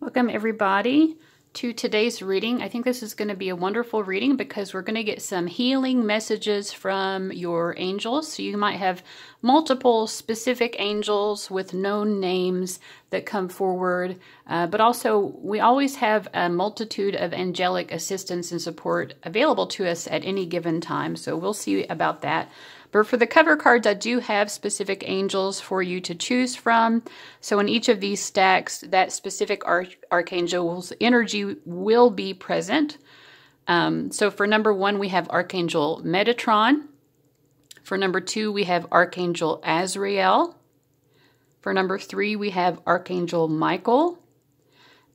Welcome everybody to today's reading. I think this is going to be a wonderful reading because we're going to get some healing messages from your angels. So you might have multiple specific angels with known names that come forward, but also we always have a multitude of angelic assistance and support available to us at any given time. So we'll see about that. But for the cover cards, I do have specific angels for you to choose from. So in each of these stacks, that specific archangel's energy will be present. So for number 1, we have Archangel Metatron. For number 2, we have Archangel Azrael. For number 3, we have Archangel Michael.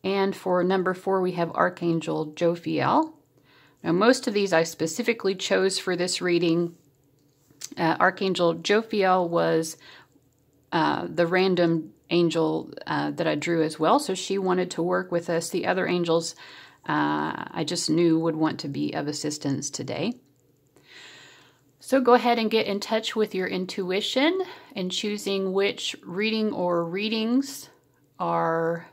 And for number 4, we have Archangel Jophiel. Now, most of these I specifically chose for this reading. Archangel Jophiel was the random angel that I drew as well, so she wanted to work with us. The other angels I just knew would want to be of assistance today. So go ahead and get in touch with your intuition in choosing which reading or readings are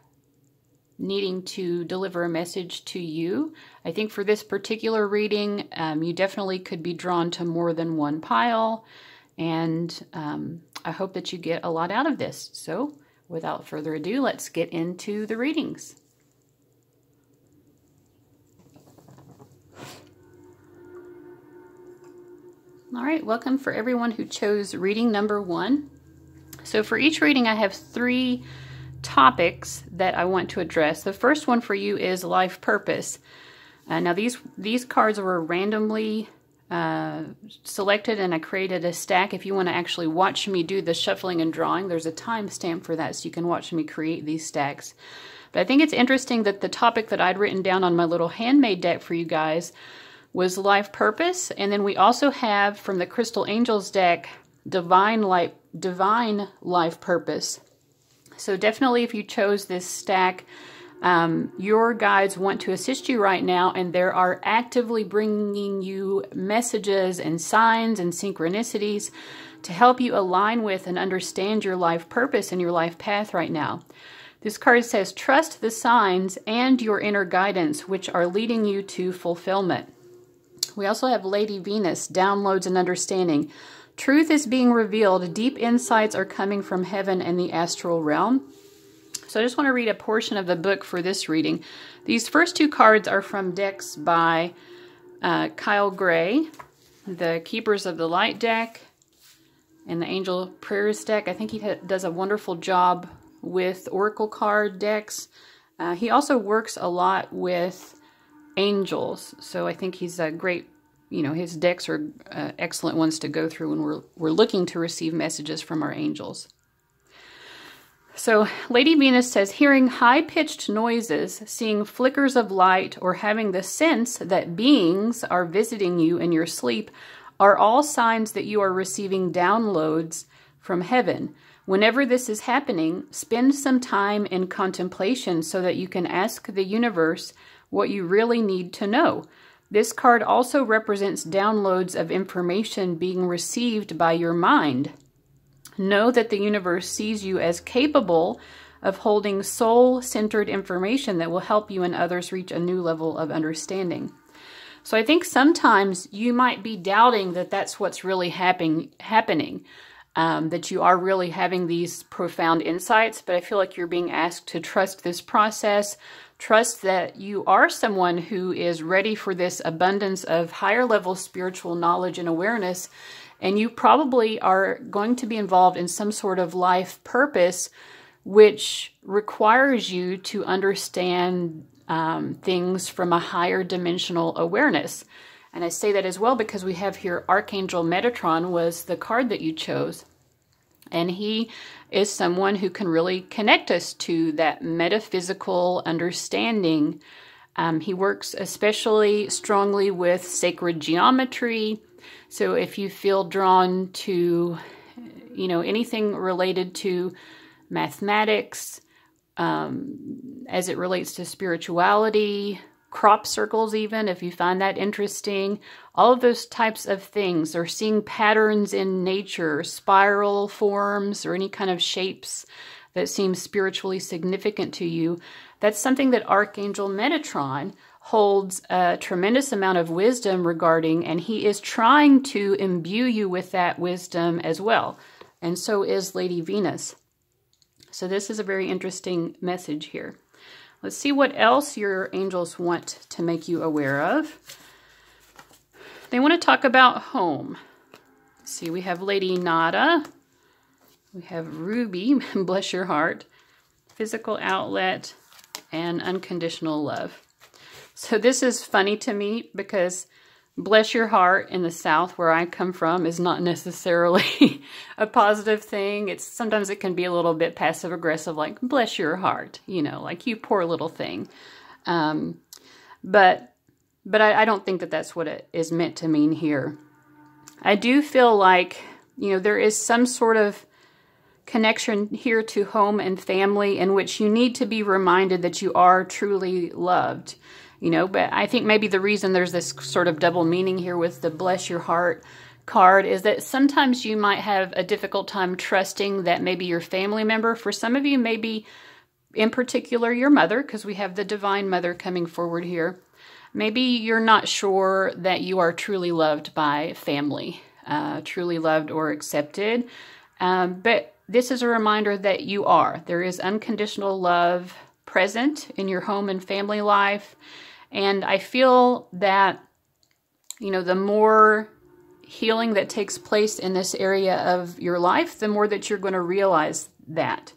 needing to deliver a message to you. I think for this particular reading, you definitely could be drawn to more than one pile, and I hope that you get a lot out of this. So without further ado, let's get into the readings. All right, welcome for everyone who chose reading number 1. So for each reading, I have 3 topics that I want to address. The first one for you is life purpose. Now these cards were randomly selected, and I created a stack. If you want to actually watch me do the shuffling and drawing, there's a timestamp for that, so you can watch me create these stacks. But I think it's interesting that the topic that I'd written down on my little handmade deck for you guys was life purpose, and then we also have from the Crystal Angels deck divine life purpose. So definitely if you chose this stack, your guides want to assist you right now, and they are actively bringing you messages and signs and synchronicities to help you align with and understand your life purpose and your life path right now. This card says, trust the signs and your inner guidance, which are leading you to fulfillment. We also have Lady Venus, downloads and understanding. Truth is being revealed. Deep insights are coming from heaven and the astral realm. So I just want to read a portion of the book for this reading. These first 2 cards are from decks by Kyle Gray, the Keepers of the Light deck and the Angel Prayers deck. I think he does a wonderful job with oracle card decks. He also works a lot with angels, so I think he's a great, his decks are excellent ones to go through when we're looking to receive messages from our angels. So Lady Venus says, hearing high-pitched noises, seeing flickers of light, or having the sense that beings are visiting you in your sleep are all signs that you are receiving downloads from heaven. Whenever this is happening, spend some time in contemplation so that you can ask the universe what you really need to know. This card also represents downloads of information being received by your mind. Know that the universe sees you as capable of holding soul-centered information that will help you and others reach a new level of understanding. So I think sometimes you might be doubting that that's what's really happening, that you are really having these profound insights, but I feel like you're being asked to trust this process. Trust that you are someone who is ready for this abundance of higher level spiritual knowledge and awareness, and you probably are going to be involved in some sort of life purpose which requires you to understand things from a higher dimensional awareness. And I say that as well because we have here Archangel Metatron was the card that you chose. And he is someone who can really connect us to that metaphysical understanding. He works especially strongly with sacred geometry. So if you feel drawn to, anything related to mathematics, as it relates to spirituality, crop circles even, if you find that interesting, all of those types of things, or seeing patterns in nature, spiral forms, or any kind of shapes that seems spiritually significant to you, that's something that Archangel Metatron holds a tremendous amount of wisdom regarding, and he is trying to imbue you with that wisdom as well. And so is Lady Venus. So this is a very interesting message here. Let's see what else your angels want to make you aware of. They want to talk about home. Let's see, we have Lady Nada. We have Ruby, bless your heart, physical outlet, and unconditional love. So this is funny to me because bless your heart in the South, where I come from, is not necessarily a positive thing. Sometimes it can be a little bit passive aggressive, like bless your heart, you know, like you poor little thing. But I don't think that that's what it is meant to mean here. I do feel like, you know, there is some sort of connection here to home and family in which you need to be reminded that you are truly loved, you know. But I think maybe the reason there's this sort of double meaning here with the bless your heart card is that sometimes you might have a difficult time trusting that maybe your family member, for some of you, maybe in particular your mother, because we have the Divine Mother coming forward here. Maybe you're not sure that you are truly loved by family, truly loved or accepted, but this is a reminder that you are. There is unconditional love present in your home and family life. And I feel that, you know, the more healing that takes place in this area of your life, the more that you're going to realize that.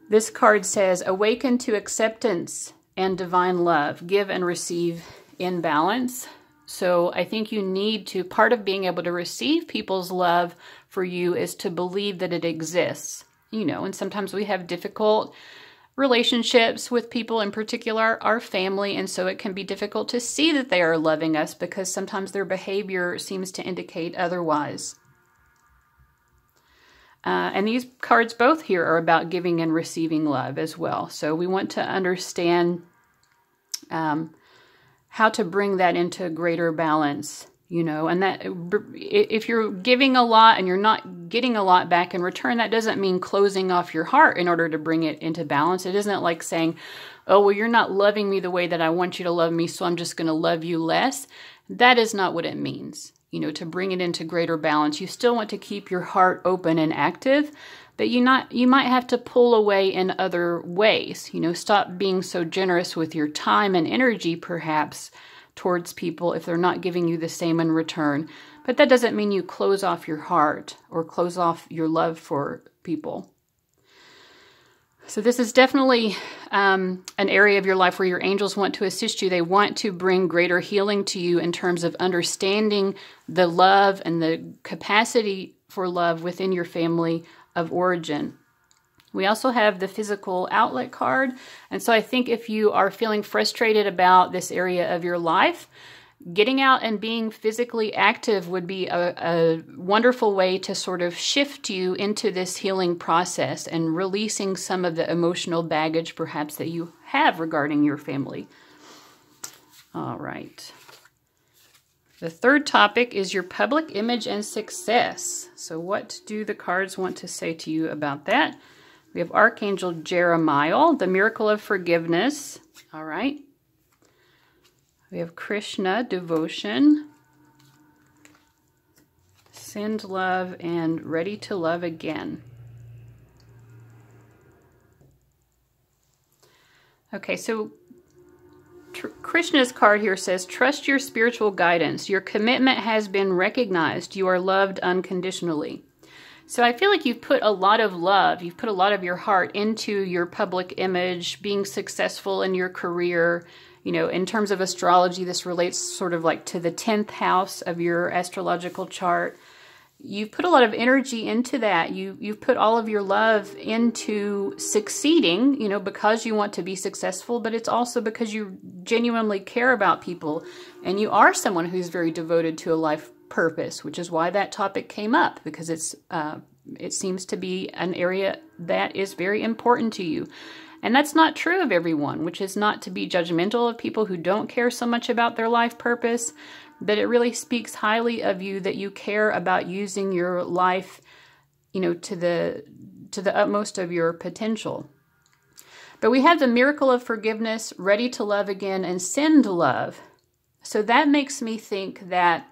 This card says, awaken to acceptance and divine love, give and receive in balance. So I think you need to, part of being able to receive people's love for you is to believe that it exists, you know, and sometimes we have difficult relationships with people, in particular our family, and so it can be difficult to see that they are loving us because sometimes their behavior seems to indicate otherwise. And these cards both here are about giving and receiving love as well. So we want to understand how to bring that into greater balance, you know, and that if you're giving a lot and you're not getting a lot back in return, that doesn't mean closing off your heart in order to bring it into balance. It isn't like saying, oh, well, you're not loving me the way that I want you to love me, so I'm just going to love you less. That is not what it means. You know, to bring it into greater balance, you still want to keep your heart open and active, but you might have to pull away in other ways. You know, stop being so generous with your time and energy, perhaps, towards people if they're not giving you the same in return. But that doesn't mean you close off your heart or close off your love for people. So this is definitely an area of your life where your angels want to assist you. They want to bring greater healing to you in terms of understanding the love and the capacity for love within your family of origin. We also have the physical outlet card. And so I think if you are feeling frustrated about this area of your life, getting out and being physically active would be a wonderful way to sort of shift you into this healing process and releasing some of the emotional baggage perhaps that you have regarding your family. All right. The third topic is your public image and success. So what do the cards want to say to you about that? We have Archangel Jeremiah, the miracle of forgiveness. All right. We have Krishna, devotion, send love, and ready to love again. Okay, so Krishna's card here says, trust your spiritual guidance. Your commitment has been recognized. You are loved unconditionally. So I feel like you've put a lot of love, you've put a lot of your heart into your public image, being successful in your career. You know, in terms of astrology, this relates sort of like to the 10th house of your astrological chart. You've put a lot of energy into that. You've put all of your love into succeeding, you know, because you want to be successful, but it's also because you genuinely care about people and you are someone who's very devoted to a life purpose, which is why that topic came up, because it seems to be an area that is very important to you. And that's not true of everyone, which is not to be judgmental of people who don't care so much about their life purpose, but it really speaks highly of you that you care about using your life, you know, to to the utmost of your potential. But we have the miracle of forgiveness, ready to love again, and send love. So that makes me think that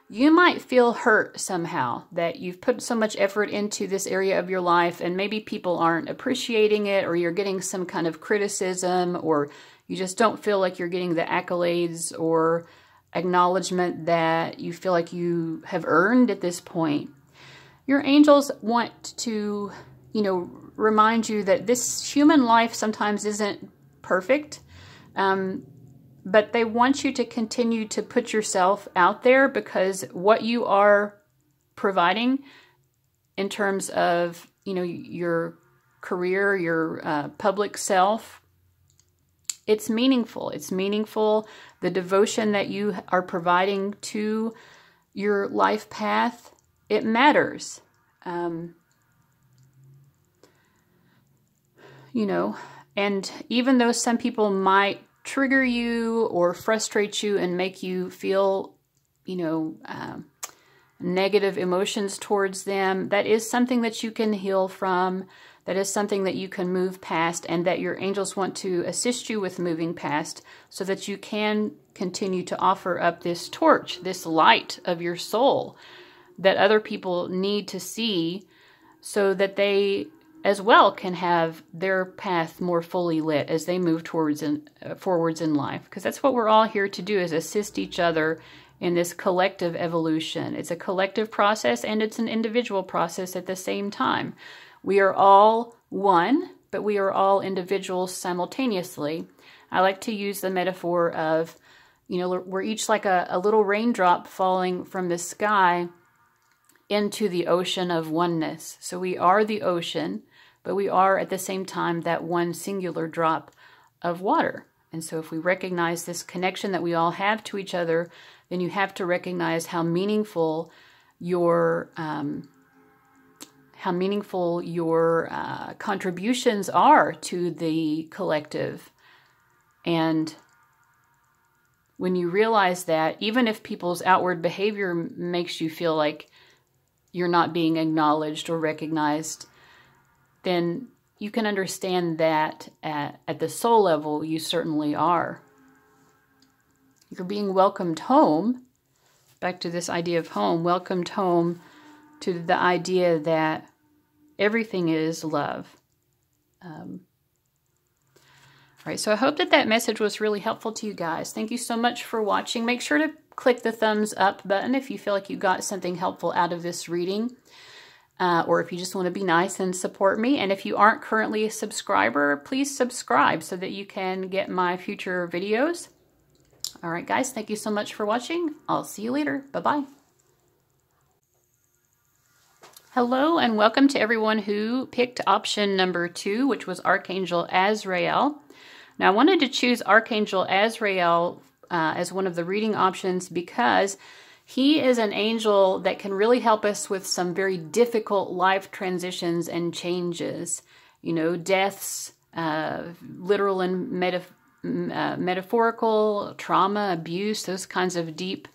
you might feel hurt somehow, that you've put so much effort into this area of your life and maybe people aren't appreciating it, or you're getting some kind of criticism, or you just don't feel like you're getting the accolades or acknowledgement that you feel like you have earned at this point. Your angels want to, remind you that this human life sometimes isn't perfect, but they want you to continue to put yourself out there, because what you are providing in terms of, your career, your public self, it's meaningful. It's meaningful. The devotion that you are providing to your life path, it matters. And even though some people might trigger you or frustrate you and make you feel, negative emotions towards them, that is something that you can heal from. That is something that you can move past, and that your angels want to assist you with moving past, so that you can continue to offer up this torch, this light of your soul that other people need to see, so that they as well can have their path more fully lit as they move forwards in life. Because that's what we're all here to do, is assist each other in this collective evolution. It's a collective process and it's an individual process at the same time. We are all one, but we are all individuals simultaneously. I like to use the metaphor of, we're each like a little raindrop falling from the sky into the ocean of oneness. So we are the ocean, but we are at the same time that one singular drop of water. And so if we recognize this connection that we all have to each other, then you have to recognize how meaningful your contributions are to the collective. And when you realize that, even if people's outward behavior makes you feel like you're not being acknowledged or recognized, then you can understand that at the soul level, you certainly are. You're being welcomed home, back to this idea of home, welcomed home to the idea that everything is love. All right, so I hope that message was really helpful to you guys. Thank you so much for watching. Make sure to click the thumbs up button if you feel like you got something helpful out of this reading, or if you just want to be nice and support me. And if you aren't currently a subscriber, please subscribe so that you can get my future videos. All right, guys, thank you so much for watching. I'll see you later. Bye-bye. Hello, and welcome to everyone who picked option number 2, which was Archangel Azrael. Now, I wanted to choose Archangel Azrael as one of the reading options because he is an angel that can really help us with some very difficult life transitions and changes. Deaths, literal and metaphorical, trauma, abuse, those kinds of deep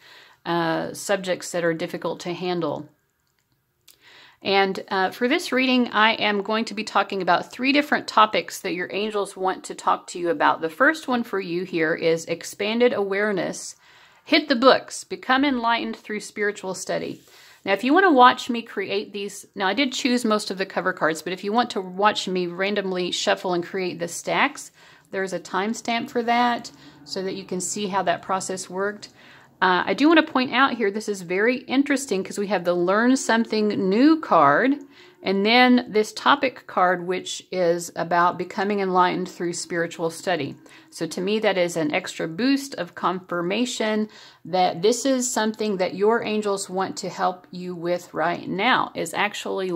subjects that are difficult to handle. And for this reading, I am going to be talking about 3 different topics that your angels want to talk to you about. The first one for you here is expanded awareness. Hit the books. Become enlightened through spiritual study. Now, if you want to watch me create these, now I did choose most of the cover cards, but if you want to watch me randomly shuffle and create the stacks, there's a timestamp for that so that you can see how that process worked. I do want to point out here, this is very interesting because we have the Learn Something New card, and then this topic card, which is about becoming enlightened through spiritual study. So to me, that is an extra boost of confirmation that this is something that your angels want to help you with right now, is actually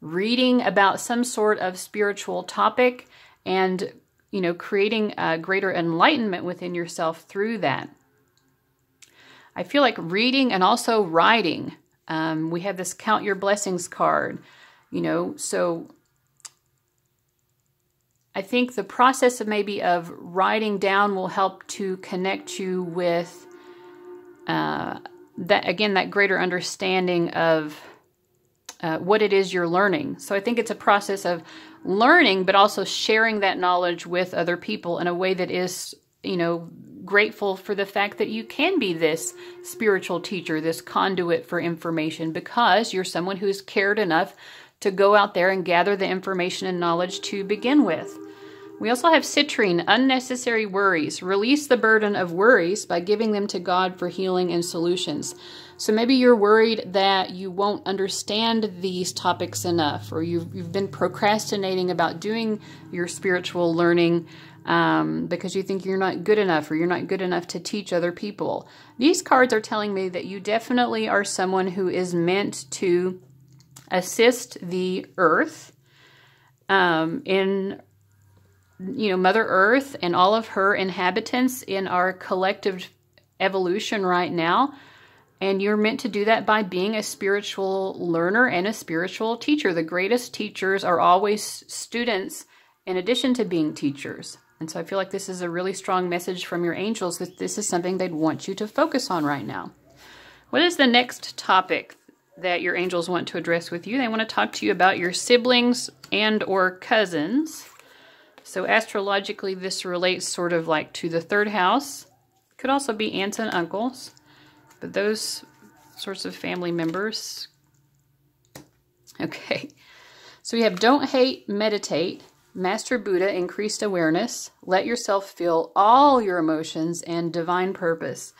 reading about some sort of spiritual topic and, creating a greater enlightenment within yourself through that. I feel like reading and also writing. We have this Count Your Blessings card, so I think the process of writing down will help to connect you with that greater understanding of what it is you're learning. So I think it's a process of learning, but also sharing that knowledge with other people in a way that is, grateful for the fact that you can be this spiritual teacher, this conduit for information, because you're someone who's cared enough to go out there and gather the information and knowledge to begin with. We also have citrine, unnecessary worries. Release the burden of worries by giving them to God for healing and solutions. So maybe you're worried that you won't understand these topics enough, or you've been procrastinating about doing your spiritual learning because you think you're not good enough, or you're not good enough to teach other people. These cards are telling me that you definitely are someone who is meant to assist the earth in Mother Earth and all of her inhabitants in our collective evolution right now. And you're meant to do that by being a spiritual learner and a spiritual teacher. The greatest teachers are always students in addition to being teachers. And so I feel like this is a really strong message from your angels that this is something they'd want you to focus on right now. What is the next topic that your angels want to address with you? They want to talk to you about your siblings and or cousins. So astrologically, this relates sort of like to the third house. Could also be aunts and uncles, but those sorts of family members. Okay, so we have don't hate, meditate, Master Buddha, increased awareness, let yourself feel all your emotions, and divine purpose.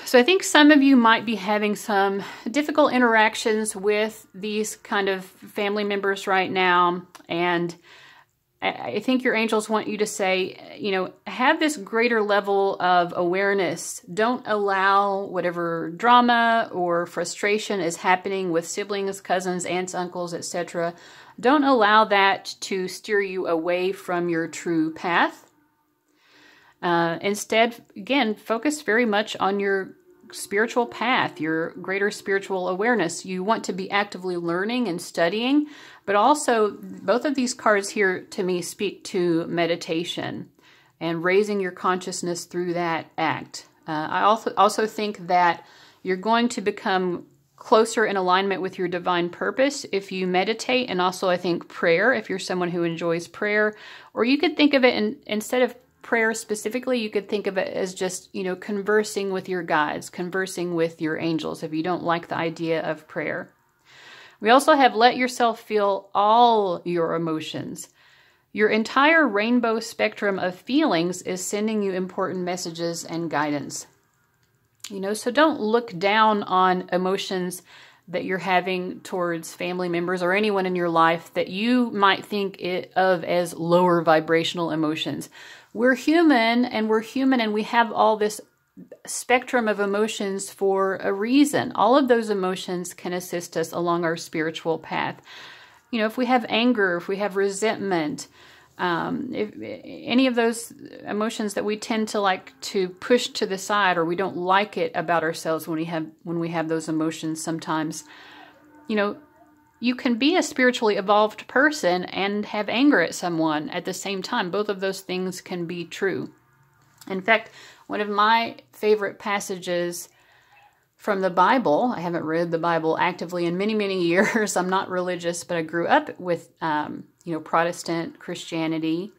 So I think some of you might be having some difficult interactions with these kind of family members right now, and I think your angels want you to say, have this greater level of awareness. Don't allow whatever drama or frustration is happening with siblings, cousins, aunts, uncles, etc. Don't allow that to steer you away from your true path. Instead, again, focus very much on your spiritual path, your greater spiritual awareness. You want to be actively learning and studying, but also both of these cards here to me speak to meditation and raising your consciousness through that act. I also think that you're going to become closer in alignment with your divine purpose if you meditate, and also I think prayer, if you're someone who enjoys prayer. Or you could think of it instead of prayer specifically, you could think of it as just, conversing with your guides, conversing with your angels, if you don't like the idea of prayer. We also have let yourself feel all your emotions. Your entire rainbow spectrum of feelings is sending you important messages and guidance. So don't look down on emotions that you're having towards family members or anyone in your life that you might think of as lower vibrational emotions. We're human, and we have all this spectrum of emotions for a reason. All of those emotions can assist us along our spiritual path. If we have anger, if we have resentment, if any of those emotions that we tend to like to push to the side, or we don't like it about ourselves when we have those emotions sometimes, you can be a spiritually evolved person and have anger at someone at the same time. Both of those things can be true. In fact, one of my favorite passages from the Bible, I haven't read the Bible actively in many, many years. I'm not religious, but I grew up with, Protestant Christianity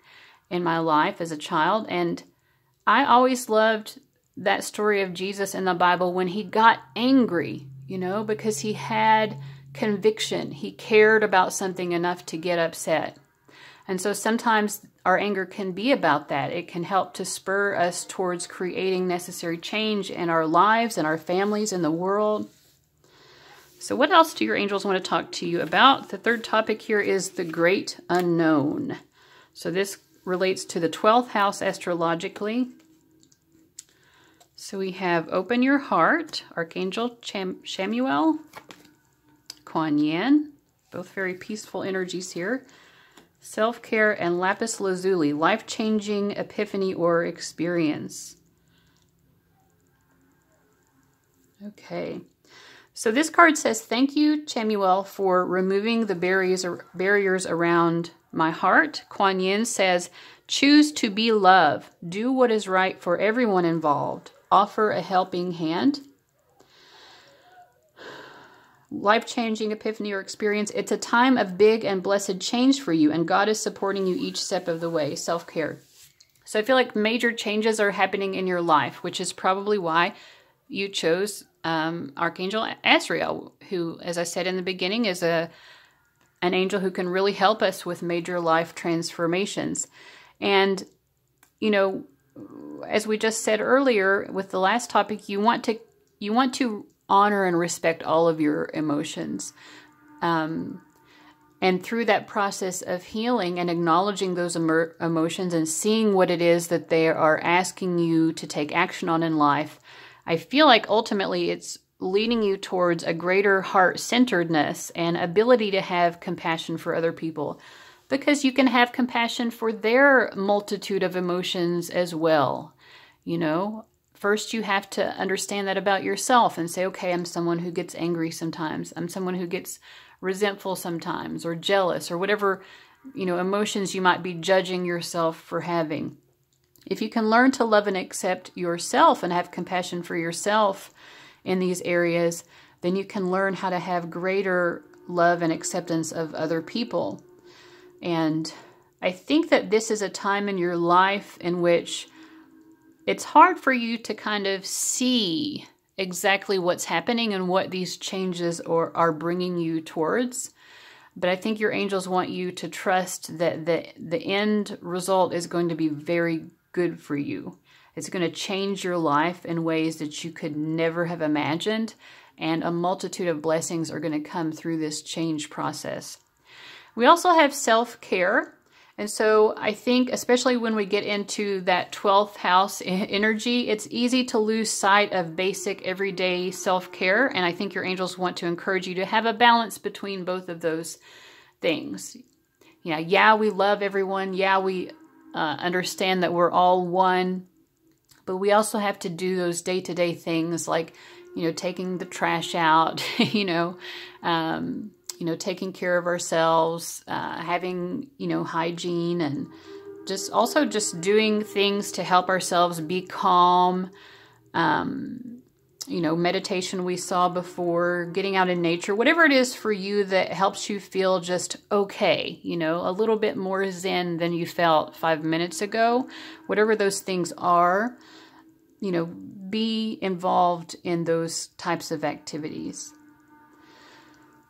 in my life as a child. And I always loved that story of Jesus in the Bible when he got angry, because he had conviction. He cared about something enough to get upset. And so sometimes our anger can be about that. It can help to spur us towards creating necessary change in our lives and our families in the world. So what else do your angels want to talk to you about? The third topic here is the great unknown. So this relates to the 12th house astrologically. So we have open your heart, Archangel Chamuel, Kuan Yin, both very peaceful energies here. Self-care and lapis lazuli, life-changing epiphany or experience. Okay, so this card says, thank you, Chamuel, for removing the barriers around my heart. Kuan Yin says, choose to be love. Do what is right for everyone involved. Offer a helping hand. life-changing epiphany or experience. It's a time of big and blessed change for you, and God is supporting you each step of the way. Self-care. So I feel like major changes are happening in your life, which is probably why you chose Archangel Azrael, who, as I said in the beginning, is an angel who can really help us with major life transformations. And, you know, as we just said earlier with the last topic, you want to honor and respect all of your emotions. And through that process of healing and acknowledging those emotions and seeing what it is that they are asking you to take action on in life, I feel like ultimately it's leading you towards a greater heart-centeredness and ability to have compassion for other people, because you can have compassion for their multitude of emotions as well. You know, first you have to understand that about yourself and say, okay, I'm someone who gets angry sometimes. I'm someone who gets resentful sometimes, or jealous, or whatever, you know, emotions you might be judging yourself for having. If you can learn to love and accept yourself and have compassion for yourself in these areas, then you can learn how to have greater love and acceptance of other people. And I think that this is a time in your life in which it's hard for you to kind of see exactly what's happening and what these changes are bringing you towards. But I think your angels want you to trust that the end result is going to be very good for you. It's going to change your life in ways that you could never have imagined, and a multitude of blessings are going to come through this change process. We also have self-care. And so I think, especially when we get into that 12th house energy, it's easy to lose sight of basic everyday self-care. And I think your angels want to encourage you to have a balance between both of those things. Yeah, we love everyone. Yeah, we understand that we're all one. But we also have to do those day-to-day things like, you know, taking the trash out, taking care of ourselves, having, hygiene, and just doing things to help ourselves be calm. Meditation we saw before, getting out in nature, whatever it is for you that helps you feel just okay, a little bit more zen than you felt 5 minutes ago, whatever those things are, be involved in those types of activities.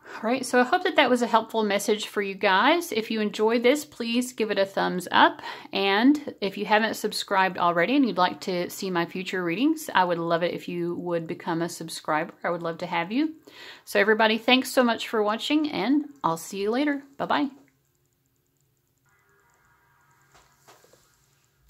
All right, so I hope that was a helpful message for you guys. If you enjoyed this, please give it a thumbs up. And if you haven't subscribed already and you'd like to see my future readings, I would love it if you would become a subscriber. I would love to have you. So everybody, thanks so much for watching, and I'll see you later. Bye-bye.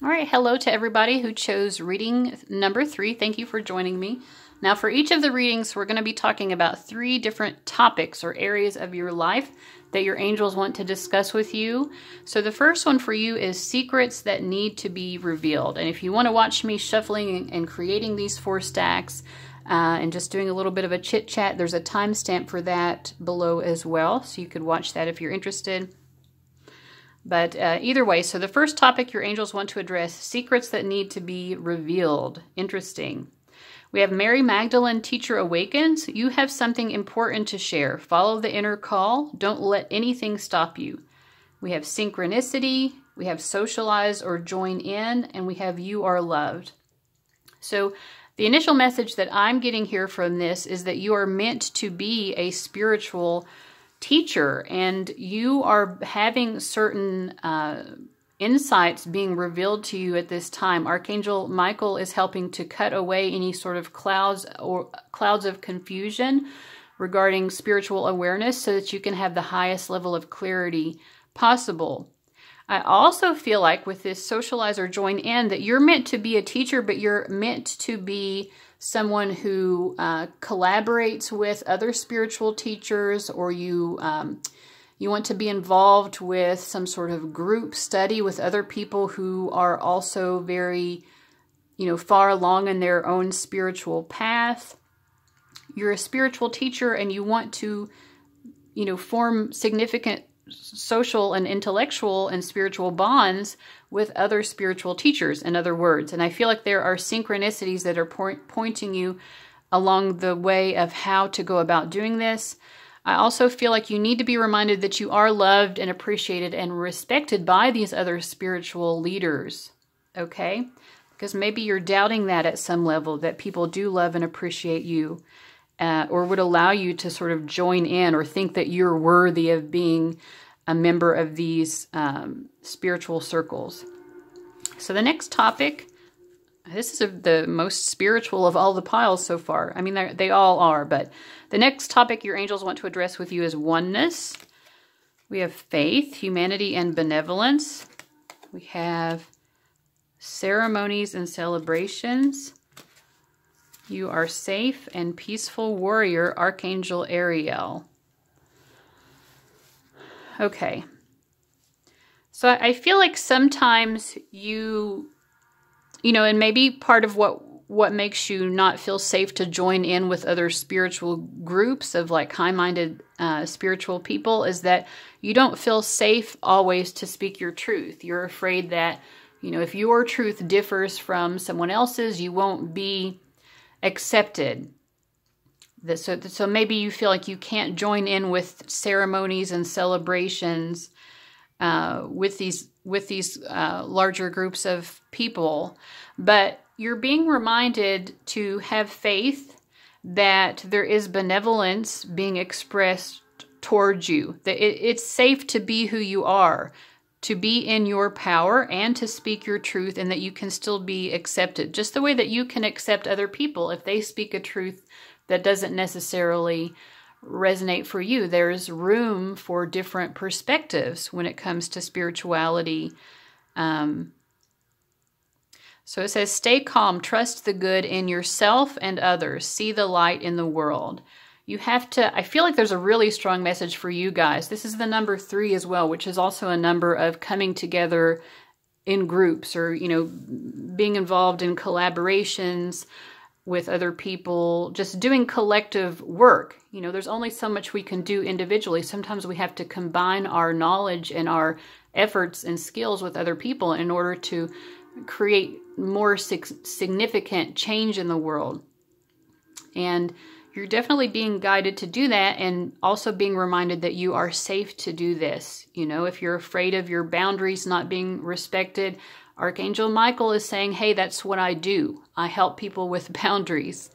All right, hello to everybody who chose reading number 3. Thank you for joining me. Now, for each of the readings, we're going to be talking about 3 different topics or areas of your life that your angels want to discuss with you. So the first one for you is secrets that need to be revealed. And if you want to watch me shuffling and creating these 4 stacks and just doing a little bit of a chit chat, there's a timestamp for that below as well. So you could watch that if you're interested. But either way, so the first topic your angels want to address, secrets that need to be revealed. Interesting. We have Mary Magdalene, Teacher Awakens. You have something important to share. Follow the inner call. Don't let anything stop you. We have Synchronicity. We have Socialize or Join In. And we have You Are Loved. So the initial message that I'm getting here from this is that you are meant to be a spiritual teacher. And you are having certain insights being revealed to you at this time. Archangel Michael is helping to cut away any sort of clouds of confusion regarding spiritual awareness so that you can have the highest level of clarity possible. I also feel like with this Socialize or Join In that you're meant to be a teacher, but you're meant to be someone who collaborates with other spiritual teachers, or you want to be involved with some sort of group study with other people who are also very, far along in their own spiritual path. You're a spiritual teacher and you want to, form significant social and intellectual and spiritual bonds with other spiritual teachers, in other words. And I feel like there are synchronicities that are pointing you along the way of how to go about doing this. I also feel like you need to be reminded that you are loved and appreciated and respected by these other spiritual leaders, okay? Because maybe you're doubting that at some level, that people do love and appreciate you, or would allow you to sort of join in or think that you're worthy of being a member of these spiritual circles. So the next topic, this is the most spiritual of all the piles so far. I mean, they all are, but the next topic your angels want to address with you is oneness. We have faith, humanity, and benevolence. We have ceremonies and celebrations. You are safe and peaceful warrior, Archangel Azrael. Okay. So I feel like sometimes you know, and maybe part of what makes you not feel safe to join in with other spiritual groups of like high-minded spiritual people is that you don't feel safe always to speak your truth. You're afraid that, you know, if your truth differs from someone else's, you won't be accepted. So maybe you feel like you can't join in with ceremonies and celebrations with these larger groups of people, but you're being reminded to have faith that there is benevolence being expressed towards you, that it's safe to be who you are, to be in your power and to speak your truth, and that you can still be accepted, just the way that you can accept other people if they speak a truth that doesn't necessarily resonate for you. There's room for different perspectives when it comes to spirituality. So it says, stay calm, trust the good in yourself and others, see the light in the world. You have to, I feel like there's a really strong message for you guys. This is the number 3 as well, which is also a number of coming together in groups, or, you know, being involved in collaborations with other people, just doing collective work. You know, there's only so much we can do individually. Sometimes we have to combine our knowledge and our efforts and skills with other people in order to create more significant change in the world. And you're definitely being guided to do that, and also being reminded that you are safe to do this. You know, if you're afraid of your boundaries not being respected, Archangel Michael is saying, hey, that's what I do. I help people with boundaries.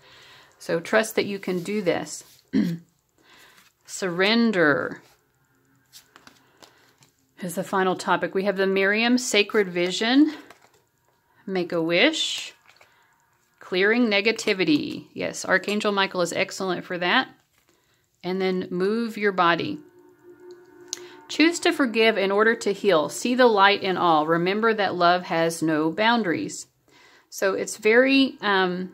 So trust that you can do this. Surrender is the final topic. We have the Miriam Sacred Vision. Make a wish. Clearing negativity. Yes, Archangel Michael is excellent for that. And then move your body. Choose to forgive in order to heal. See the light in all. Remember that love has no boundaries. So it's very, a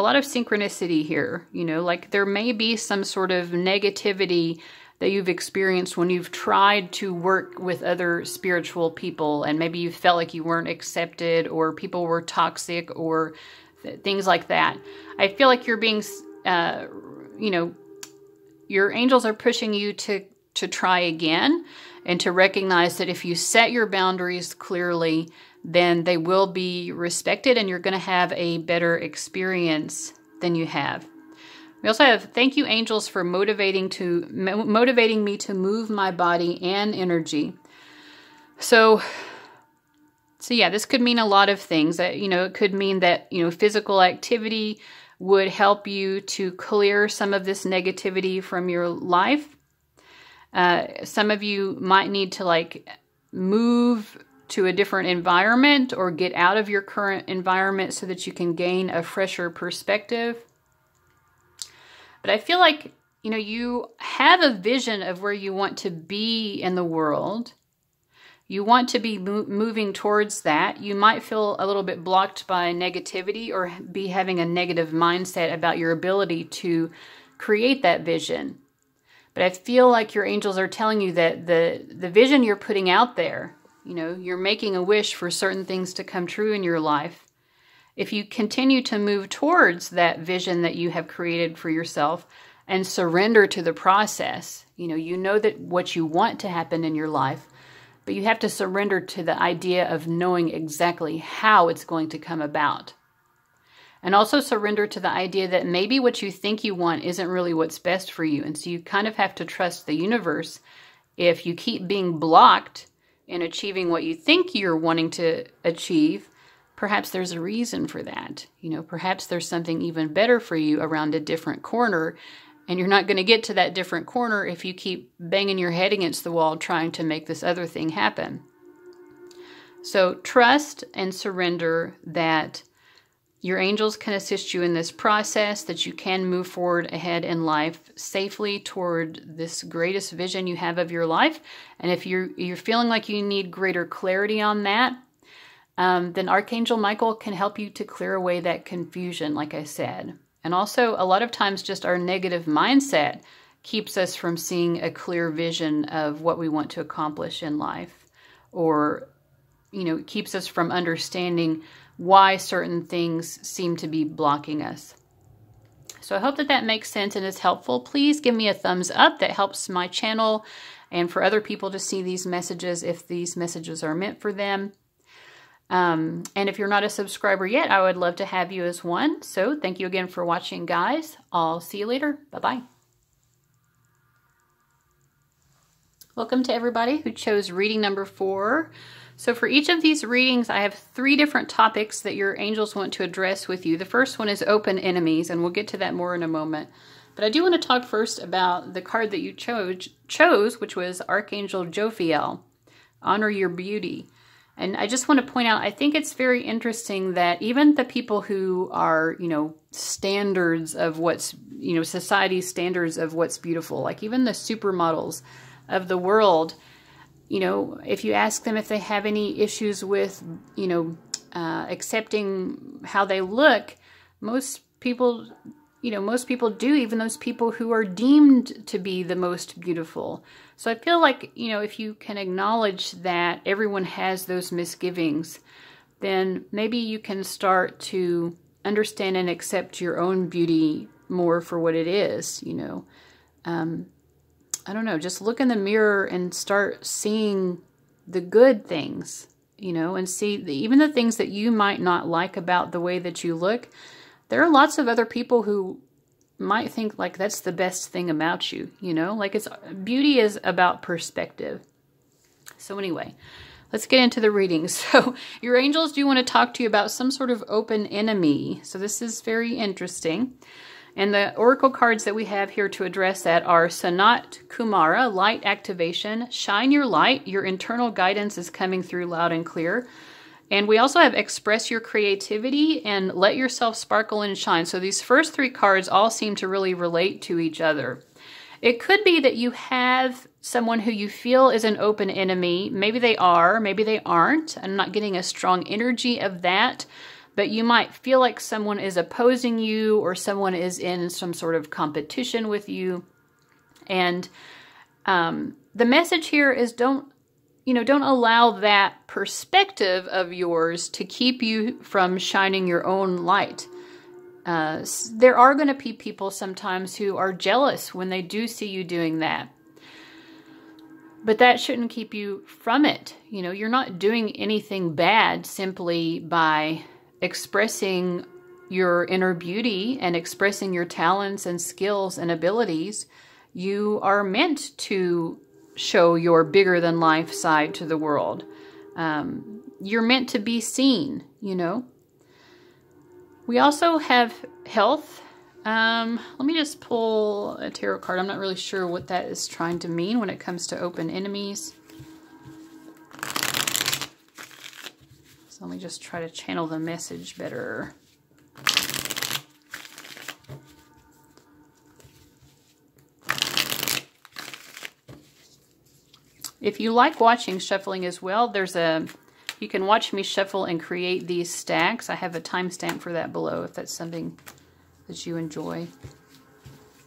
lot of synchronicity here. You know, like there may be some sort of negativity that you've experienced when you've tried to work with other spiritual people, and maybe you felt like you weren't accepted, or people were toxic, or things like that. I feel like you're being, you know, your angels are pushing you to try again, and to recognize that if you set your boundaries clearly, then they will be respected, and you're going to have a better experience than you have. We also have, thank you, angels, for motivating me to move my body and energy. So yeah, this could mean a lot of things. That, you know, it could mean that, you know, physical activity would help you to clear some of this negativity from your life. Some of you might need to like move to a different environment or get out of your current environment so that you can gain a fresher perspective. But I feel like, you know, you have a vision of where you want to be in the world. You want to be moving towards that. You might feel a little bit blocked by negativity, or be having a negative mindset about your ability to create that vision. But I feel like your angels are telling you that the vision you're putting out there, you know, you're making a wish for certain things to come true in your life. If you continue to move towards that vision that you have created for yourself and surrender to the process, you know that what you want to happen in your life, but you have to surrender to the idea of knowing exactly how it's going to come about. And also surrender to the idea that maybe what you think you want isn't really what's best for you. And so you kind of have to trust the universe. If you keep being blocked in achieving what you think you're wanting to achieve, perhaps there's a reason for that. You know, perhaps there's something even better for you around a different corner. And you're not going to get to that different corner if you keep banging your head against the wall trying to make this other thing happen. So trust and surrender that your angels can assist you in this process, that you can move forward ahead in life safely toward this greatest vision you have of your life. And if you're feeling like you need greater clarity on that, then Archangel Michael can help you to clear away that confusion, like I said. And also, a lot of times just our negative mindset keeps us from seeing a clear vision of what we want to accomplish in life, or, you know, it keeps us from understanding why certain things seem to be blocking us. So I hope that that makes sense and is helpful. Please give me a thumbs up. That helps my channel and for other people to see these messages if these messages are meant for them. And if you're not a subscriber yet, I would love to have you as one. So thank you again for watching, guys. I'll see you later. Bye-bye. Welcome to everybody who chose reading number 4. So for each of these readings, I have 3 different topics that your angels want to address with you. The first one is open enemies, and we'll get to that more in a moment. But I do want to talk first about the card that you chose, which was Archangel Jophiel, Honor Your Beauty. And I just want to point out, I think it's very interesting that even the people who are, you know, standards of what's, you know, society's standards of what's beautiful, like even the supermodels of the world, you know, if you ask them if they have any issues with, you know, accepting how they look, most people, you know, most people do, even those people who are deemed to be the most beautiful. So I feel like, you know, if you can acknowledge that everyone has those misgivings, then maybe you can start to understand and accept your own beauty more for what it is, you know. I don't know, just look in the mirror and start seeing the good things, you know, and see even the things that you might not like about the way that you look. There are lots of other people who might think like that's the best thing about you, you know, like beauty is about perspective. So anyway, let's get into the reading. So your angels do want to talk to you about some sort of open enemy. So this is very interesting. And the oracle cards that we have here to address that are Sanat Kumara, light activation, shine your light, your internal guidance is coming through loud and clear. And we also have express your creativity and let yourself sparkle and shine. So these first 3 cards all seem to really relate to each other. It could be that you have someone who you feel is an open enemy. Maybe they are, maybe they aren't. I'm not getting a strong energy of that. But you might feel like someone is opposing you or someone is in some sort of competition with you. And the message here is don't allow that perspective of yours to keep you from shining your own light. There are going to be people sometimes who are jealous when they do see you doing that. But that shouldn't keep you from it. You know, you're not doing anything bad simply by expressing your inner beauty and expressing your talents and skills and abilities. You are meant to show your bigger than life side to the world. You're meant to be seen, you know. We also have health. Let me just pull a tarot card. I'm not really sure what that is trying to mean when it comes to open enemies. So let me just try to channel the message better. If you like watching shuffling as well, you can watch me shuffle and create these stacks. I have a timestamp for that below if that's something that you enjoy.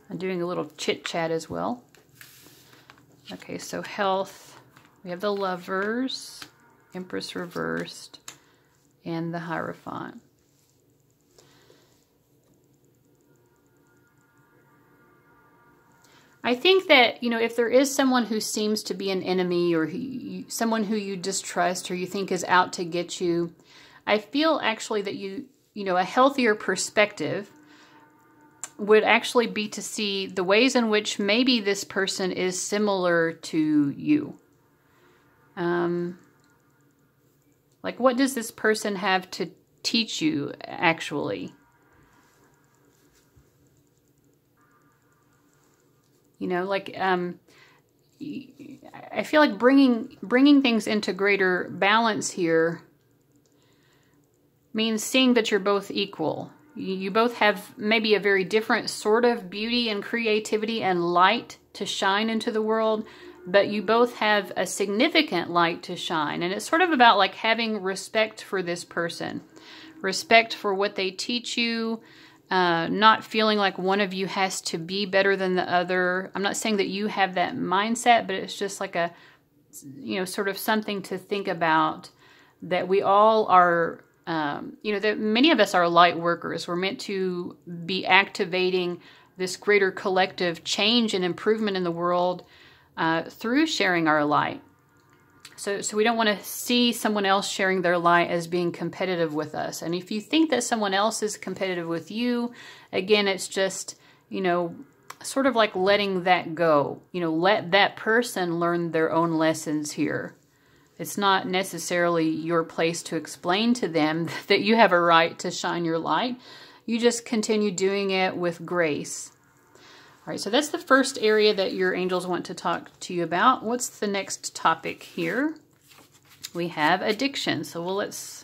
I'm doing a little chit chat as well. Okay, so health. We have the Lovers, Empress reversed, and the Hierophant. I think that, you know, if there is someone who seems to be an enemy or someone who you distrust or you think is out to get you, I feel actually that you a healthier perspective would actually be to see the ways in which maybe this person is similar to you. Like, what does this person have to teach you, actually? I feel like bringing things into greater balance here means seeing that you're both equal. You both have maybe a very different sort of beauty and creativity and light to shine into the world, but you both have a significant light to shine. And it's sort of about like having respect for this person, respect for what they teach you, not feeling like one of you has to be better than the other. I'm not saying that you have that mindset, but it's just like a, sort of something to think about, that we all are, that many of us are light workers. We're meant to be activating this greater collective change and improvement in the world through sharing our light. So we don't want to see someone else sharing their light as being competitive with us. And if you think that someone else is competitive with you, again, it's just, sort of like letting that go. Let that person learn their own lessons here. It's not necessarily your place to explain to them that you have a right to shine your light. You just continue doing it with grace. All right, so that's the first area that your angels want to talk to you about. What's the next topic here? We have addiction. So let's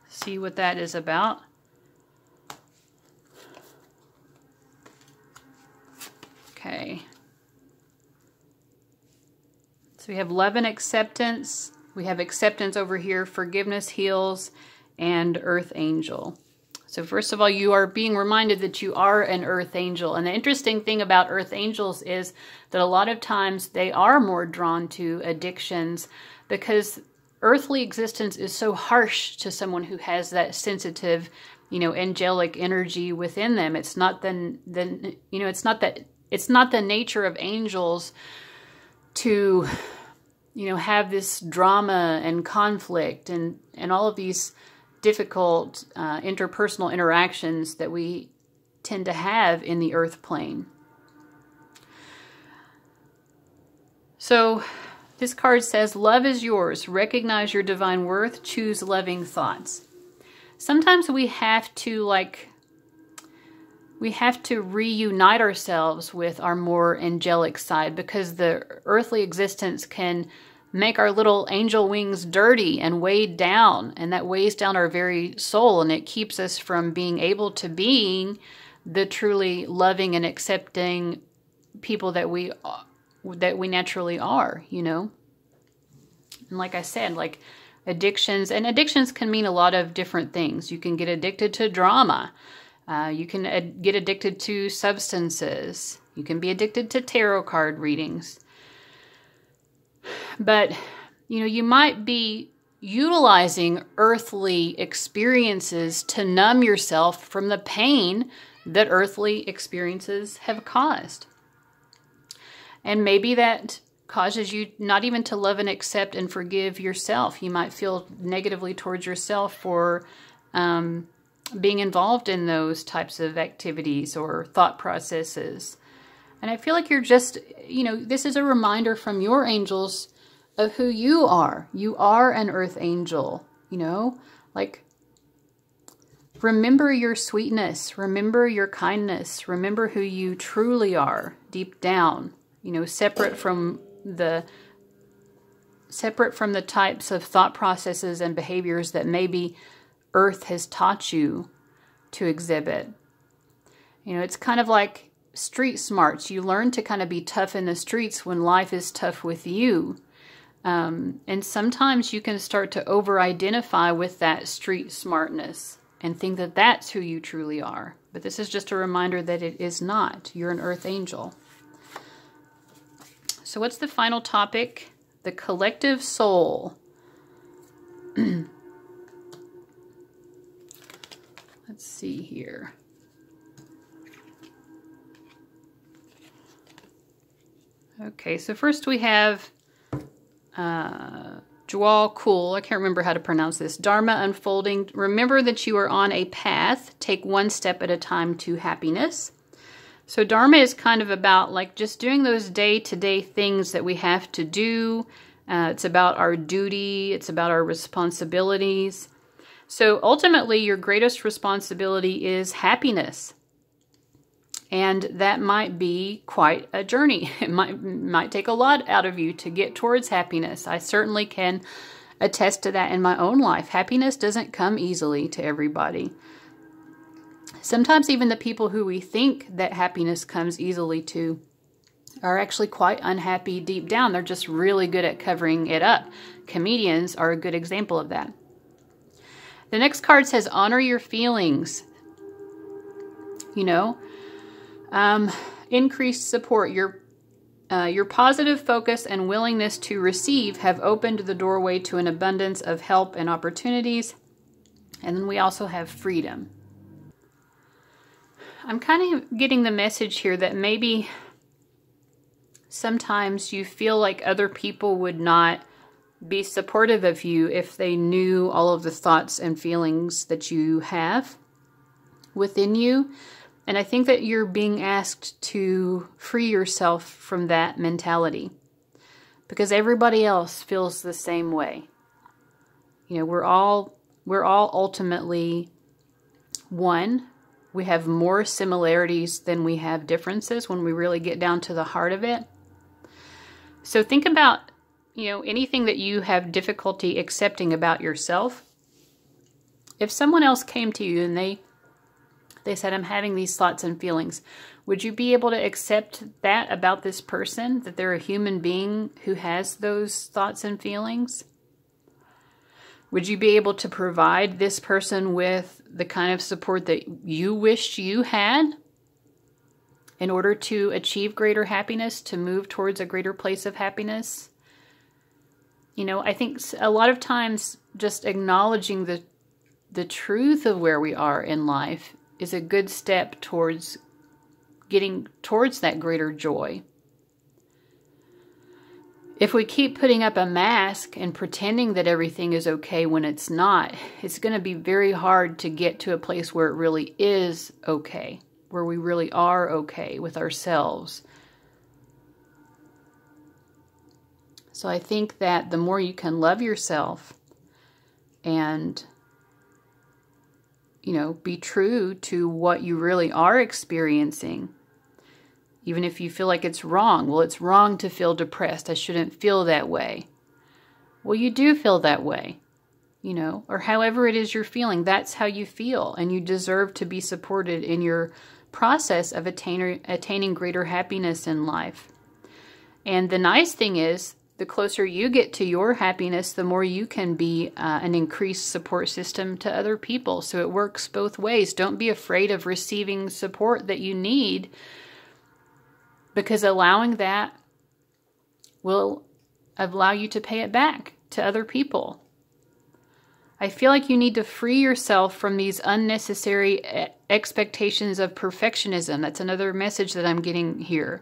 see what that is about. Okay. So we have love and acceptance. We have acceptance over here, forgiveness, heals, and earth angel. So first of all, you are being reminded that you are an earth angel. And the interesting thing about earth angels is that a lot of times they are more drawn to addictions because earthly existence is so harsh to someone who has that sensitive, angelic energy within them. It's not it's not the nature of angels to, have this drama and conflict and all of these difficult interpersonal interactions that we tend to have in the earth plane. So this card says, love is yours. Recognize your divine worth. Choose loving thoughts. Sometimes we have to reunite ourselves with our more angelic side, because the earthly existence can make our little angel wings dirty and weighed down, and that weighs down our very soul, and it keeps us from being able to being the truly loving and accepting people that we naturally are, And like I said, addictions can mean a lot of different things. You can get addicted to drama. You can get addicted to substances. You can be addicted to tarot card readings. But, you might be utilizing earthly experiences to numb yourself from the pain that earthly experiences have caused. And maybe that causes you not even to love and accept and forgive yourself. You might feel negatively towards yourself for being involved in those types of activities or thought processes. And I feel like you're just, this is a reminder from your angels of who you are. You are an earth angel, remember your sweetness, remember your kindness, remember who you truly are deep down, separate from the types of thought processes and behaviors that maybe earth has taught you to exhibit. It's kind of like street smarts. You learn to kind of be tough in the streets when life is tough with you. And sometimes you can start to over-identify with that street smartness and think that that's who you truly are. But this is just a reminder that it is not. You're an earth angel. So what's the final topic? The collective soul. Let's see here. Okay, so first we have Jophiel, I can't remember how to pronounce this. Dharma unfolding. Remember that you are on a path. Take one step at a time to happiness. So Dharma is kind of about like just doing those day-to-day things that we have to do. It's about our duty. It's about our responsibilities. So ultimately, your greatest responsibility is happiness. And that might be quite a journey. It might take a lot out of you to get towards happiness. I certainly can attest to that in my own life. Happiness doesn't come easily to everybody. Sometimes even the people who we think that happiness comes easily to are actually quite unhappy deep down. They're just really good at covering it up. Comedians are a good example of that. The next card says, honor your feelings. You know, increased support. Your positive focus and willingness to receive have opened the doorway to an abundance of help and opportunities. And then we also have freedom. I'm kind of getting the message here that maybe sometimes you feel like other people would not be supportive of you if they knew all of the thoughts and feelings that you have within you. And I think that you're being asked to free yourself from that mentality because everybody else feels the same way. You know, we're all ultimately one. We have more similarities than we have differences when we really get down to the heart of it. So think about, you know, anything that you have difficulty accepting about yourself. If someone else came to you and they said, I'm having these thoughts and feelings, would you be able to accept that about this person, that they're a human being who has those thoughts and feelings? Would you be able to provide this person with the kind of support that you wished you had in order to achieve greater happiness, to move towards a greater place of happiness? You know, I think a lot of times just acknowledging the truth of where we are in life is a good step towards getting towards that greater joy. If we keep putting up a mask and pretending that everything is okay when it's not, it's going to be very hard to get to a place where it really is okay, where we really are okay with ourselves. So I think that the more you can love yourself and, you know, be true to what you really are experiencing, even if you feel like it's wrong. Well, it's wrong to feel depressed. I shouldn't feel that way. Well, you do feel that way, you know, or however it is you're feeling, that's how you feel. And you deserve to be supported in your process of attaining greater happiness in life. And the nice thing is, the closer you get to your happiness, the more you can be an increased support system to other people. So it works both ways. Don't be afraid of receiving support that you need, because allowing that will allow you to pay it back to other people. I feel like you need to free yourself from these unnecessary expectations of perfectionism. That's another message that I'm getting here.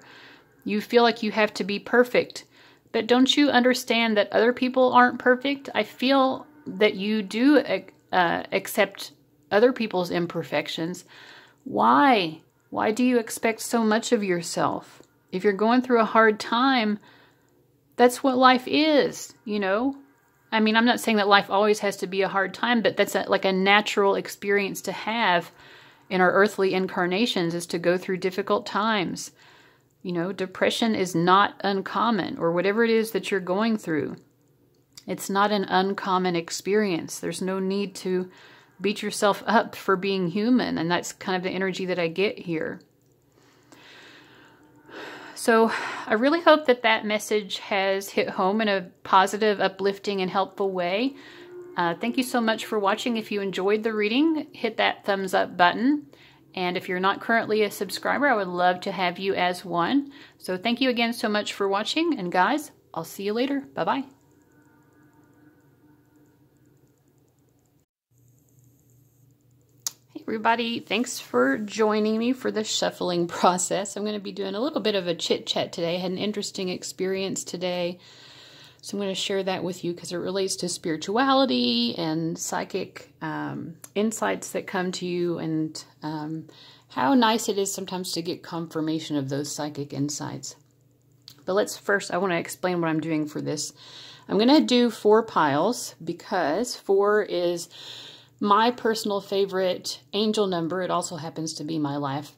You feel like you have to be perfect, but don't you understand that other people aren't perfect? I feel that you do accept other people's imperfections. Why? Why do you expect so much of yourself? If you're going through a hard time, that's what life is, you know? I mean, I'm not saying that life always has to be a hard time, but that's like a natural experience to have in our earthly incarnations, is to go through difficult times. You know, depression is not uncommon, or whatever it is that you're going through. It's not an uncommon experience. There's no need to beat yourself up for being human, and that's kind of the energy that I get here. So I really hope that that message has hit home in a positive, uplifting, and helpful way. Thank you so much for watching. If you enjoyed the reading, hit that thumbs up button. And if you're not currently a subscriber, I would love to have you as one. So thank you again so much for watching. And guys, I'll see you later. Bye-bye. Hey everybody, thanks for joining me for the shuffling process. I'm going to be doing a little bit of a chit-chat today. I had an interesting experience today. So I'm going to share that with you because it relates to spirituality and psychic insights that come to you, and how nice it is sometimes to get confirmation of those psychic insights. But I want to explain what I'm doing for this. I'm going to do 4 piles because 4 is my personal favorite angel number. It also happens to be my life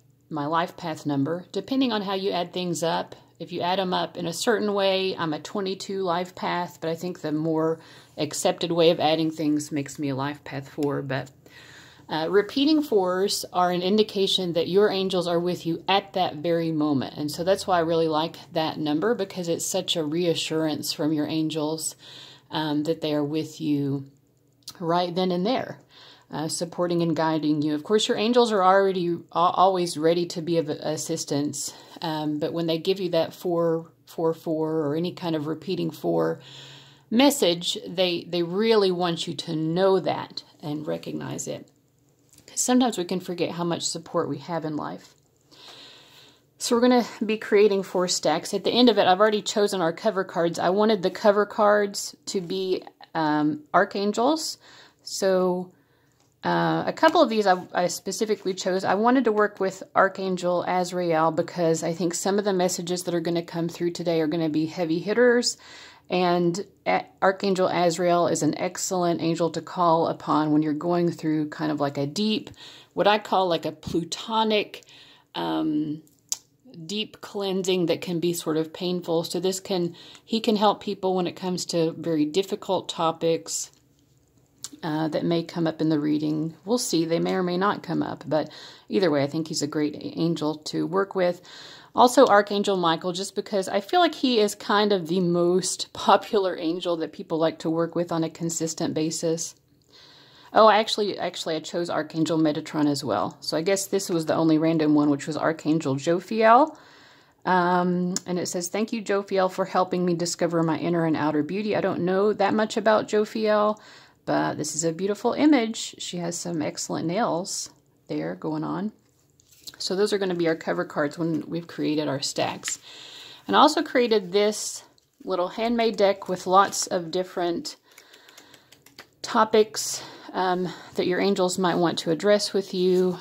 path number. Depending on how you add things up, if you add them up in a certain way, I'm a 22 life path, but I think the more accepted way of adding things makes me a life path 4. But repeating 4s are an indication that your angels are with you at that very moment. And so that's why I really like that number, because it's such a reassurance from your angels that they are with you right then and there, supporting and guiding you. Of course, your angels are always ready to be of assistance, but when they give you that 444 or any kind of repeating 4 message, they really want you to know that and recognize it. Sometimes we can forget how much support we have in life. So we're going to be creating 4 stacks. At the end of it, I've already chosen our cover cards. I wanted the cover cards to be archangels. So a couple of these I specifically chose. I wanted to work with Archangel Azrael because I think some of the messages that are going to come through today are going to be heavy hitters. And Archangel Azrael is an excellent angel to call upon when you're going through kind of like a deep, what I call like a plutonic, deep cleansing that can be sort of painful. So he can help people when it comes to very difficult topics that may come up in the reading. We'll see. They may or may not come up, but either way, I think he's a great angel to work with. Also, Archangel Michael, just because I feel like he is kind of the most popular angel that people like to work with on a consistent basis. Oh, actually, I chose Archangel Metatron as well. So I guess this was the only random one, which was Archangel Jophiel. And it says, "Thank you, Jophiel, for helping me discover my inner and outer beauty." I don't know that much about Jophiel, but this is a beautiful image. She has some excellent nails there going on. So those are going to be our cover cards when we've created our stacks. And I also created this little handmade deck with lots of different topics that your angels might want to address with you.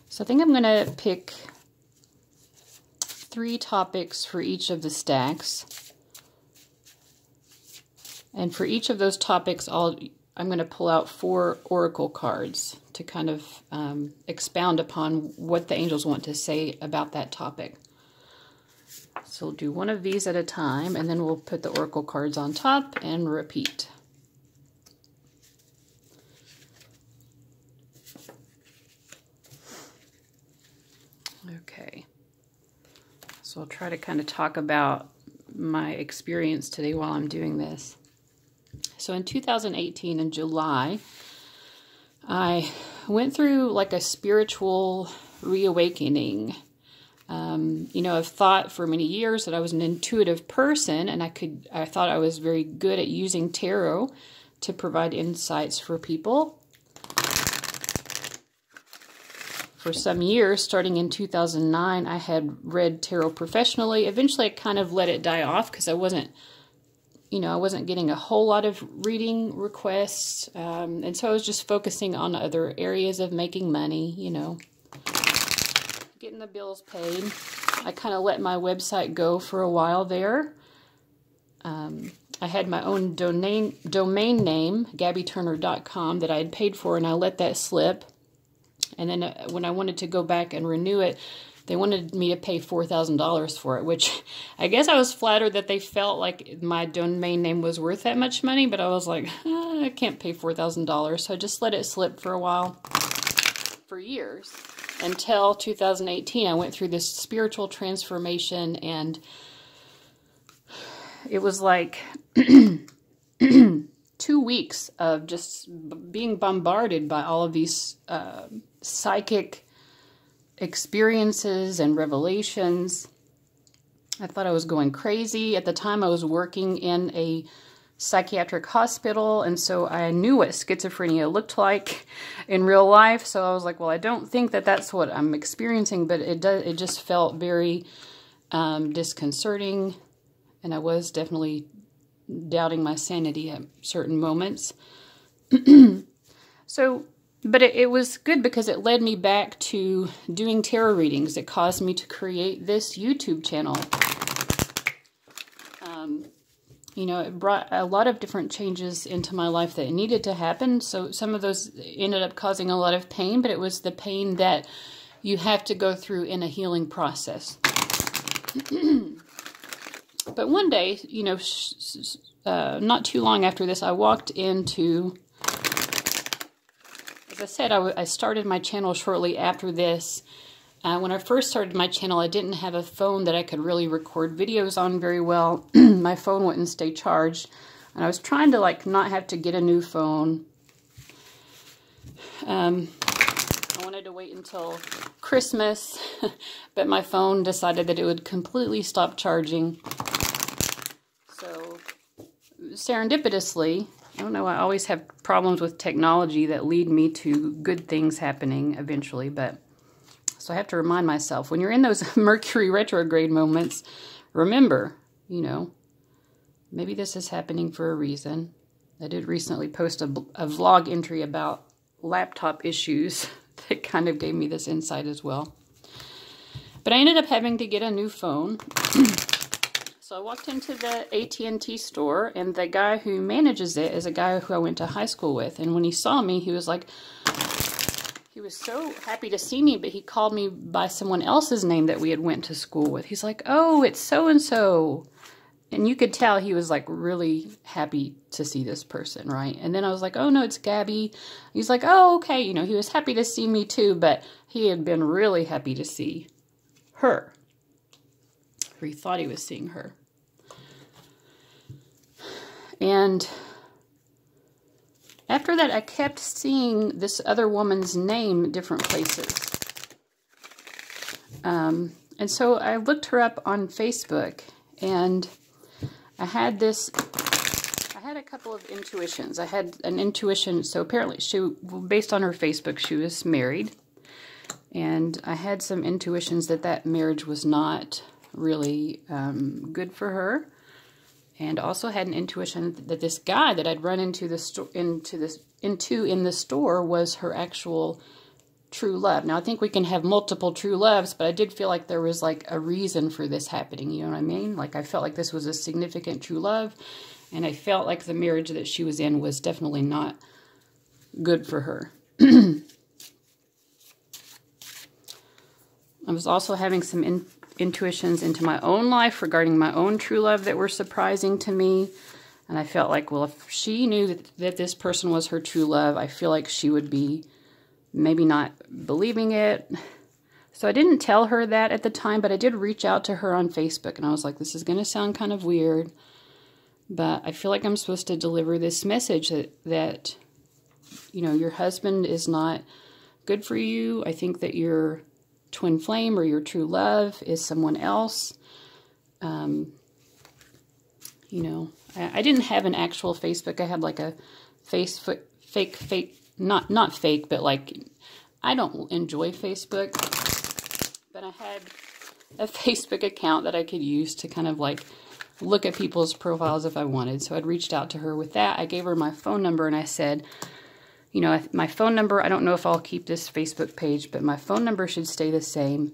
So I think I'm going to pick 3 topics for each of the stacks. And for each of those topics, I'm going to pull out 4 oracle cards to kind of expound upon what the angels want to say about that topic. So we'll do one of these at a time, and then we'll put the oracle cards on top and repeat. Okay. So I'll try to kind of talk about my experience today while I'm doing this. So in 2018, in July, I went through like a spiritual reawakening. You know, I've thought for many years that I was an intuitive person, and I thought I was very good at using tarot to provide insights for people. For some years, starting in 2009, I had read tarot professionally. Eventually, I kind of let it die off because I wasn't getting a whole lot of reading requests. And so I was just focusing on other areas of making money, you know, getting the bills paid. I kind of let my website go for a while there. I had my own domain name, GabbyTurner.com, that I had paid for, and I let that slip. And then when I wanted to go back and renew it, they wanted me to pay $4,000 for it, which I guess I was flattered that they felt like my domain name was worth that much money, but I was like, I can't pay $4,000. So I just let it slip for a while, for years, until 2018. I went through this spiritual transformation, and it was like 2 weeks of just being bombarded by all of these psychic experiences and revelations. I thought I was going crazy. At the time, I was working in a psychiatric hospital, and so I knew what schizophrenia looked like in real life. So I was like, well, I don't think that that's what I'm experiencing, but it just felt very disconcerting, and I was definitely doubting my sanity at certain moments. But it was good because it led me back to doing tarot readings. It caused me to create this YouTube channel. You know, it brought a lot of different changes into my life that needed to happen. So some of those ended up causing a lot of pain, but it was the pain that you have to go through in a healing process. But one day, you know, not too long after this, I walked into, as I said, I started my channel shortly after this. When I first started my channel, I didn't have a phone that I could really record videos on very well. My phone wouldn't stay charged. And I was trying to, like, not have to get a new phone. I wanted to wait until Christmas, but my phone decided that it would completely stop charging. So, serendipitously, I don't know, I always have problems with technology that lead me to good things happening eventually, but so I have to remind myself, when you're in those Mercury retrograde moments, remember, you know, maybe this is happening for a reason. I did recently post a vlog entry about laptop issues that kind of gave me this insight as well. But I ended up having to get a new phone. So I walked into the AT&T store, and the guy who manages it is a guy who I went to high school with. And when he saw me, he was like, he was so happy to see me, but he called me by someone else's name that we had went to school with. He's like, oh, it's so-and-so. And you could tell he was like really happy to see this person, right? And then I was like, oh no, it's Gabby. He's like, oh, okay. You know, he was happy to see me too, but he had been really happy to see her. Or he thought he was seeing her. And after that, I kept seeing this other woman's name different places. And so I looked her up on Facebook, and I had a couple of intuitions. I had an intuition, so apparently based on her Facebook, she was married. And I had some intuitions that marriage was not really good for her. And also had an intuition that this guy that I'd run into in the store was her actual true love. Now, I think we can have multiple true loves, but I did feel like there was like a reason for this happening. You know what I mean? Like I felt like this was a significant true love, and I felt like the marriage that she was in was definitely not good for her. I was also having some intuitions into my own life regarding my own true love that were surprising to me. And I felt like, well, if she knew that this person was her true love, I feel like she would be maybe not believing it. So I didn't tell her that at the time, but I did reach out to her on Facebook, and I was like, this is going to sound kind of weird, but I feel like I'm supposed to deliver this message that you know, your husband is not good for you. I think that your twin flame or your true love is someone else. You know, I didn't have an actual Facebook. I had like a fake, not fake, but like, I don't enjoy Facebook, but I had a Facebook account that I could use to kind of like look at people's profiles if I wanted. So I'd reached out to her with that. I gave her my phone number, and I said, you know, my phone number, I don't know if I'll keep this Facebook page, but my phone number should stay the same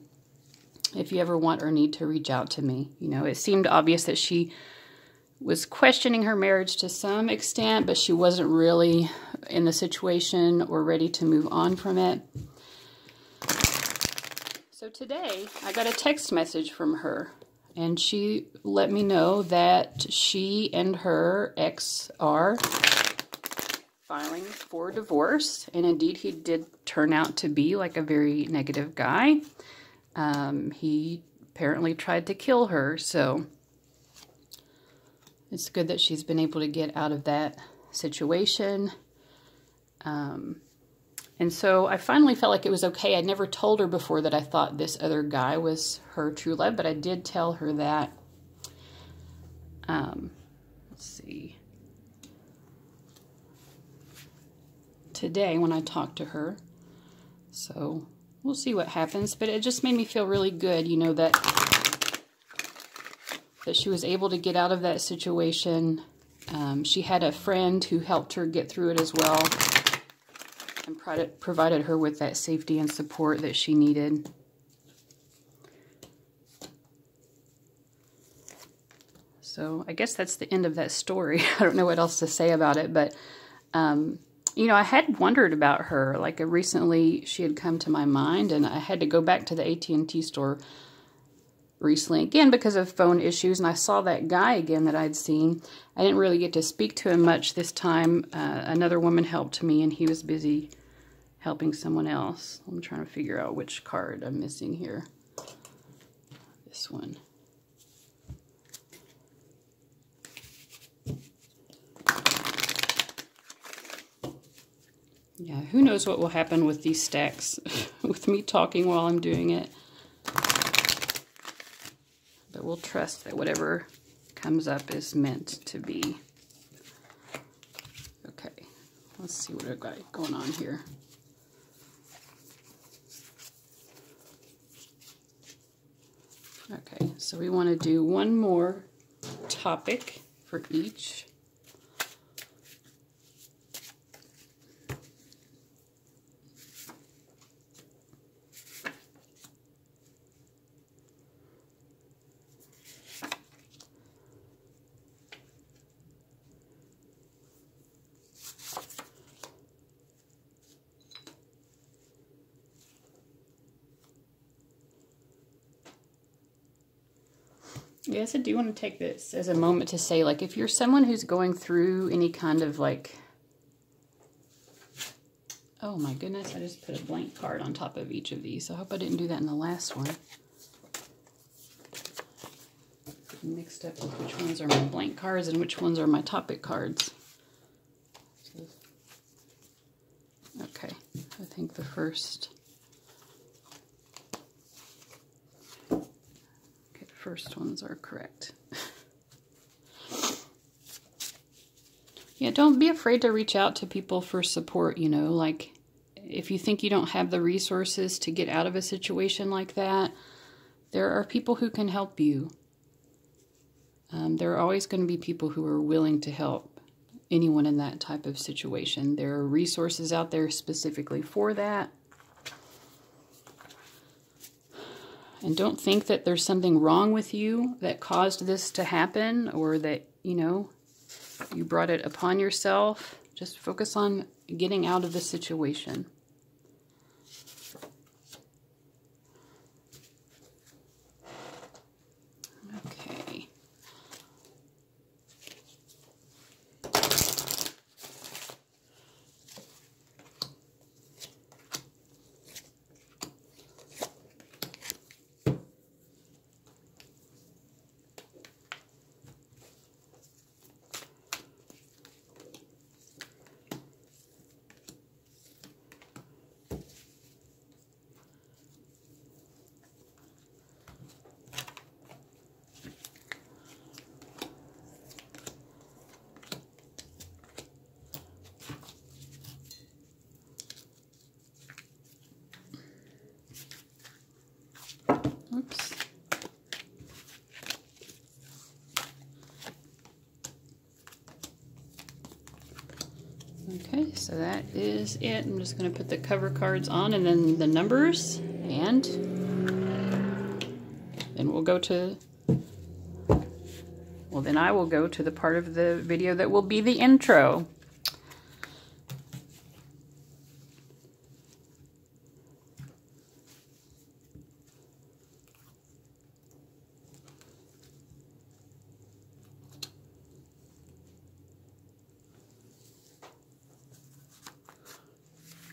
if you ever want or need to reach out to me. You know, it seemed obvious that she was questioning her marriage to some extent, but she wasn't really in the situation or ready to move on from it. So today, I got a text message from her, and she let me know that she and her ex are filing for divorce, and indeed he did turn out to be like a very negative guy. He apparently tried to kill her, so it's good that she's been able to get out of that situation. And so I finally felt like it was okay. I never told her before that I thought this other guy was her true love, but I did tell her that. Let's see. Today when I talked to her. So we'll see what happens. But it just made me feel really good, you know, that she was able to get out of that situation. She had a friend who helped her get through it as well and provided her with that safety and support that she needed. So I guess that's the end of that story. I don't know what else to say about it, but you know, I had wondered about her. Like recently she had come to my mind, and I had to go back to the AT&T store recently again because of phone issues, and I saw that guy again that I'd seen. I didn't really get to speak to him much this time. Another woman helped me, and he was busy helping someone else. I'm trying to figure out which card I'm missing here. This one. Yeah, who knows what will happen with these stacks with me talking while I'm doing it. But we'll trust that whatever comes up is meant to be. Okay, let's see what I've got going on here. Okay, so we want to do one more topic for each. Yes, I do want to take this as a moment to say, like, if you're someone who's going through any kind of, like, oh my goodness, I just put a blank card on top of each of these. I hope I didn't do that in the last one. Mixed up with which ones are my blank cards and which ones are my topic cards. Okay, I think the first... first ones are correct. Yeah, don't be afraid to reach out to people for support, you know, like if you think you don't have the resources to get out of a situation like that, there are people who can help you. There are always going to be people who are willing to help anyone in that type of situation. There are resources out there specifically for that. And don't think that there's something wrong with you that caused this to happen, or that, you know, you brought it upon yourself. Just focus on getting out of the situation. Okay. Oops. Okay, so that is it. I'm just going to put the cover cards on and then the numbers, and then we'll go to, well, then I will go to the part of the video that will be the intro.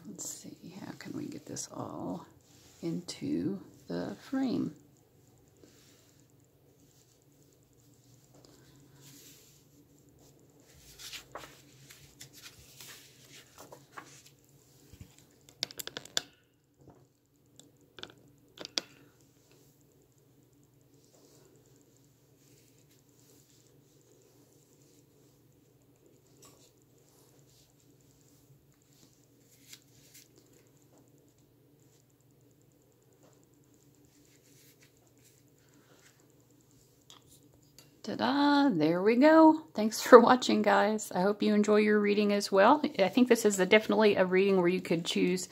Let's see, how can we get this all into the frame? Ta-da! There we go. Thanks for watching, guys. I hope you enjoy your reading as well. I think this is definitely a reading where you could choose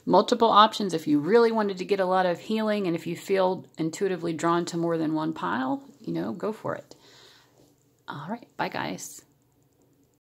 multiple options if you really wanted to get a lot of healing, and if you feel intuitively drawn to more than one pile, you know, go for it. All right. Bye, guys.